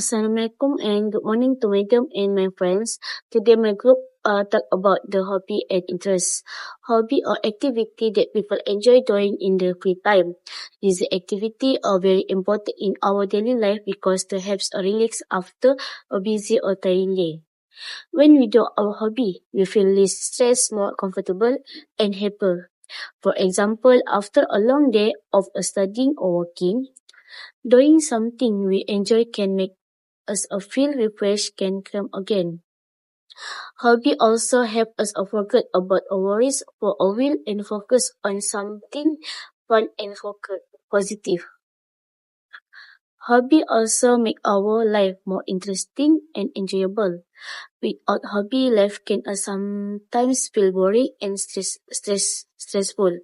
Assalamualaikum and good morning to madam and my friends. Today my group talk about the hobby and interests. Hobby or activity that people enjoy doing in their free time. These activities are very important in our daily life because they help us relax after a busy or tiring day. When we do our hobby, we feel less stressed, more comfortable and happier. For example, after a long day of studying or working, doing something we enjoy can make us feel refreshed can come again. Hobby also help us forget about our worries for a while and focus on something fun and positive. Hobby also make our life more interesting and enjoyable. Without hobby, life can sometimes feel boring and stressful.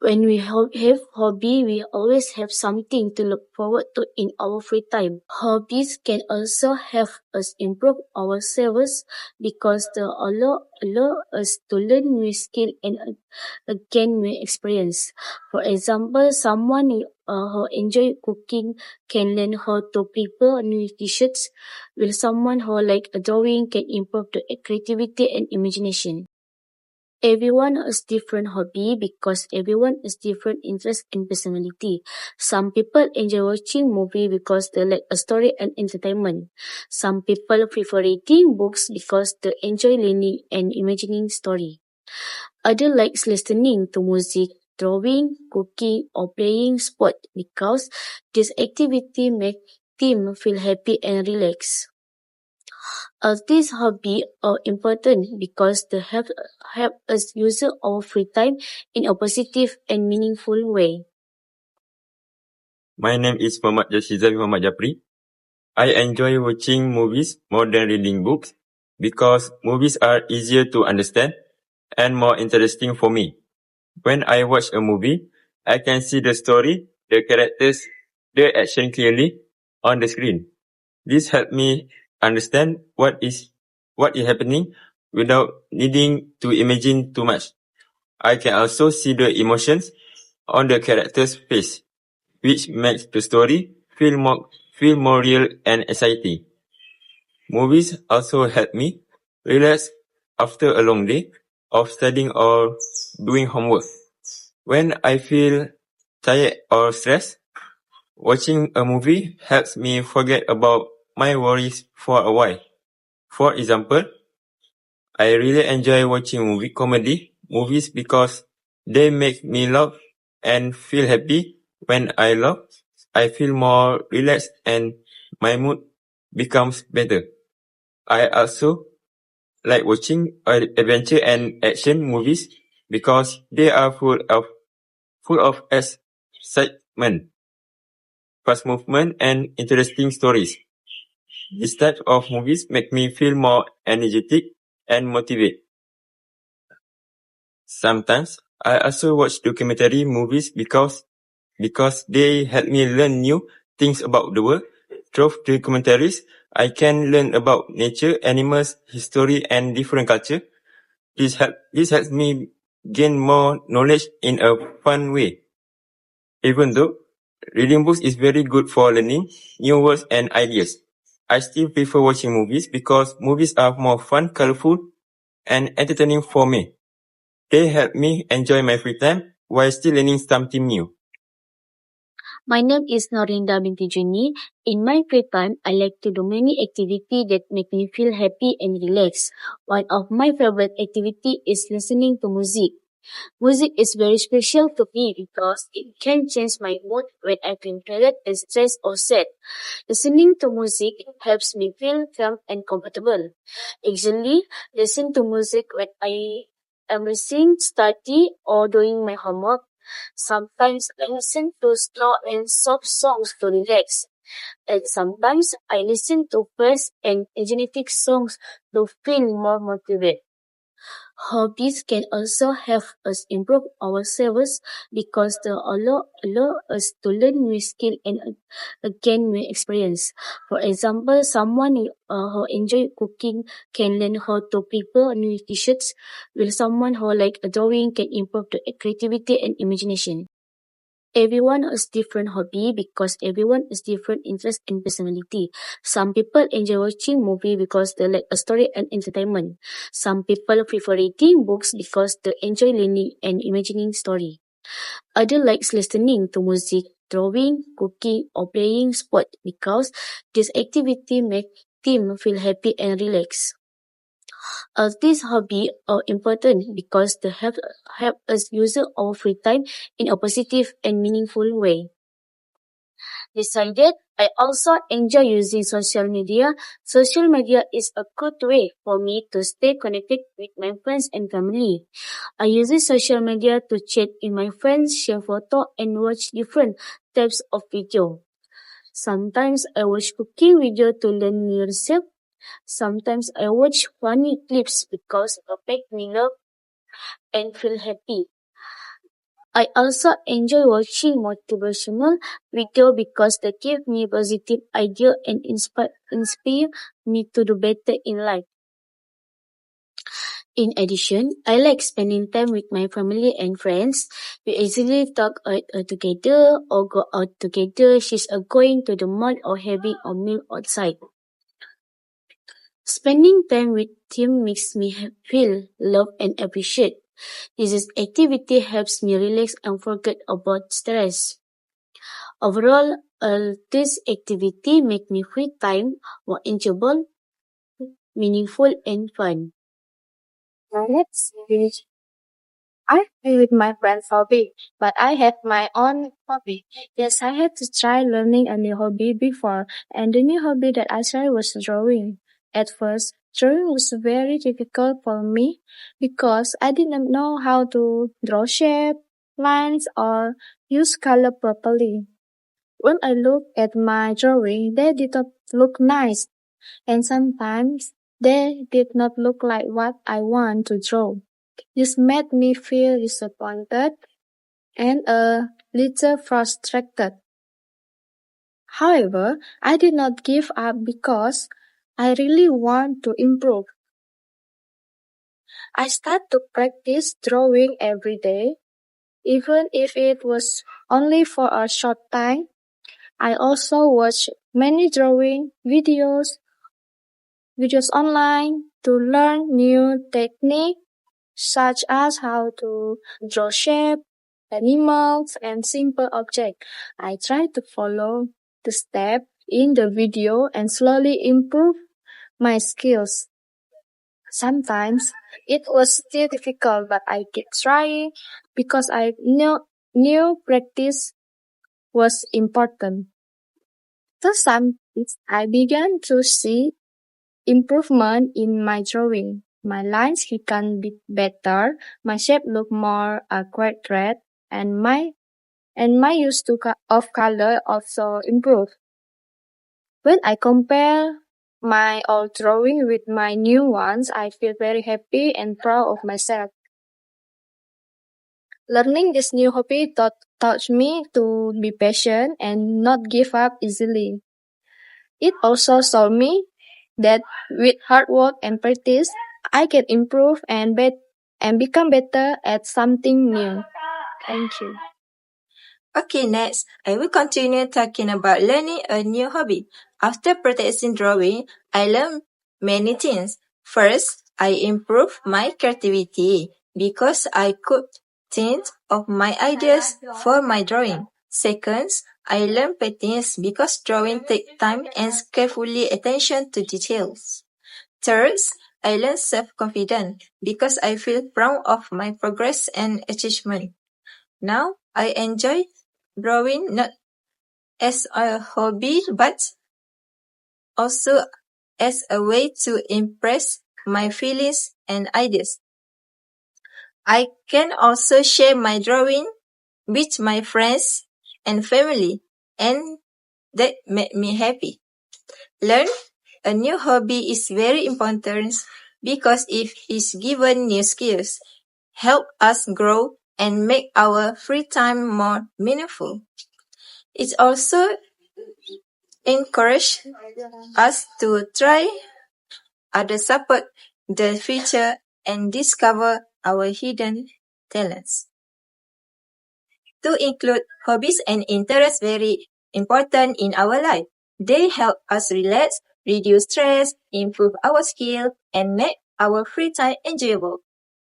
When we have hobby, we always have something to look forward to in our free time. Hobbies can also help us improve ourselves because they allow us to learn new skill and gain new experience. For example, someone who enjoy cooking can learn how to prepare new dishes, while someone who like drawing can improve the creativity and imagination. Everyone has different hobby because everyone has different interest and personality. Some people enjoy watching movie because they like a story and entertainment. Some people prefer reading books because they enjoy learning and imagining story. Others likes listening to music, drawing, cooking, or playing sport because this activity make them feel happy and relaxed. All these hobbies are important because they help us use our free time in a positive and meaningful way. My name is Muhammad Japri. I enjoy watching movies more than reading books because movies are easier to understand and more interesting for me. When I watch a movie, I can see the story, the characters, the action clearly on the screen. This helps me understand what is happening without needing to imagine too much. I can also see the emotions on the character's face, which makes the story feel more real and exciting. Movies also help me relax after a long day of studying or doing homework. When I feel tired or stressed, watching a movie helps me forget about my worries for a while. For example, I really enjoy watching comedy movies because they make me laugh and feel happy. When I laugh, I feel more relaxed and my mood becomes better. I also like watching adventure and action movies because they are full of excitement, fast movement, and interesting stories. This type of movies make me feel more energetic and motivated. Sometimes I also watch documentary movies because they help me learn new things about the world. Through documentaries, I can learn about nature, animals, history, and different culture. This helps me gain more knowledge in a fun way. Even though reading books is very good for learning new words and ideas, I still prefer watching movies because movies are more fun, colorful, and entertaining for me. They help me enjoy my free time while still learning something new. My name is Norinda binti Juni. In my free time, I like to do many activities that make me feel happy and relaxed. One of my favorite activities is listening to music. Music is very special to me because it can change my mood when I feel tired and stressed or sad. Listening to music helps me feel calm and comfortable. Actually, listen to music when I am listening, study, or doing my homework. Sometimes I listen to slow and soft songs to relax. And sometimes I listen to fast and energetic songs to feel more motivated. Hobbies can also help us improve ourselves because they allow us to learn new skill and gain new experience. For example, someone who enjoy cooking can learn how to prepare new dishes, while someone who like drawing can improve the creativity and imagination. Everyone has different hobby because everyone has different interest and personality. Some people enjoy watching movie because they like a story and entertainment. Some people prefer reading books because they enjoy learning and imagining story. Others likes listening to music, drawing, cooking, or playing sport because this activity make them feel happy and relaxed. These hobbies are important because they help us use our free time in a positive and meaningful way. Besides that, I also enjoy using social media. Social media is a good way for me to stay connected with my friends and family. I use social media to chat with my friends, share photos, and watch different types of video. Sometimes I watch cooking video to learn new recipes. Sometimes I watch funny clips because it make me laugh and feel happy. I also enjoy watching motivational video because they give me positive idea and inspire me to do better in life. In addition, I like spending time with my family and friends. We easily talk together or go out together, such as going to the mall or having a meal outside. Spending time with them makes me feel loved and appreciated. This activity helps me relax and forget about stress. Overall, this activity make me free time more enjoyable, meaningful, and fun. Now let's finish. I play with my friend's hobby, but I have my own hobby. Yes, I had to try learning a new hobby before, and the new hobby that I tried was drawing. At first, drawing was very difficult for me because I didn't know how to draw shape, lines, or use color properly. When I look at my drawing, they did not look nice, and sometimes they did not look like what I want to draw. This made me feel disappointed and a little frustrated. However, I did not give up because I really want to improve. I started to practice drawing every day, even if it was only for a short time. I also watched many drawing videos online to learn new techniques such as how to draw shape, animals, and simple objects. I try to follow the steps in the video and slowly improve my skills. Sometimes it was still difficult, but I kept trying because I knew practice was important. To some, I began to see improvement in my drawing. My lines became better, my shape looked more accurate, and my use of color also improved. When I compare my old drawing with my new ones, I feel very happy and proud of myself. Learning this new hobby taught me to be patient and not give up easily. It also showed me that with hard work and practice, I can improve and become better at something new. Thank you. Okay, next, I will continue talking about learning a new hobby. After practicing drawing, I learned many things. First, I improved my creativity because I could think of my ideas for my drawing. Second, I learned patience because drawing takes time and carefully attention to details. Third, I learned self-confidence because I feel proud of my progress and achievement. Now, I enjoy drawing not as a hobby but also as a way to express my feelings and ideas. I can also share my drawing with my friends and family, and that made me happy. Learn a new hobby is very important because it is given new skills, help us grow and make our free time more meaningful. It also encourages us to try other support the future and discover our hidden talents. to include hobbies and interests very important in our life. They help us relax, reduce stress, improve our skill, and make our free time enjoyable.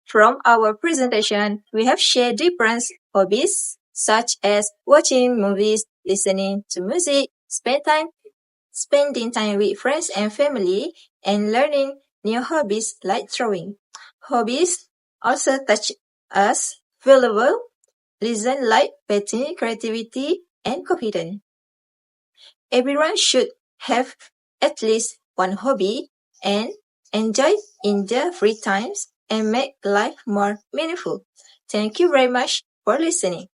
From our presentation, we have shared different hobbies such as watching movies, listening to music, spending time with friends and family, and learning new hobbies like drawing. Hobbies also touch us valuable lessons like painting, creativity, and confidence. Everyone should have at least one hobby and enjoy in their free times and make life more meaningful. Thank you very much for listening.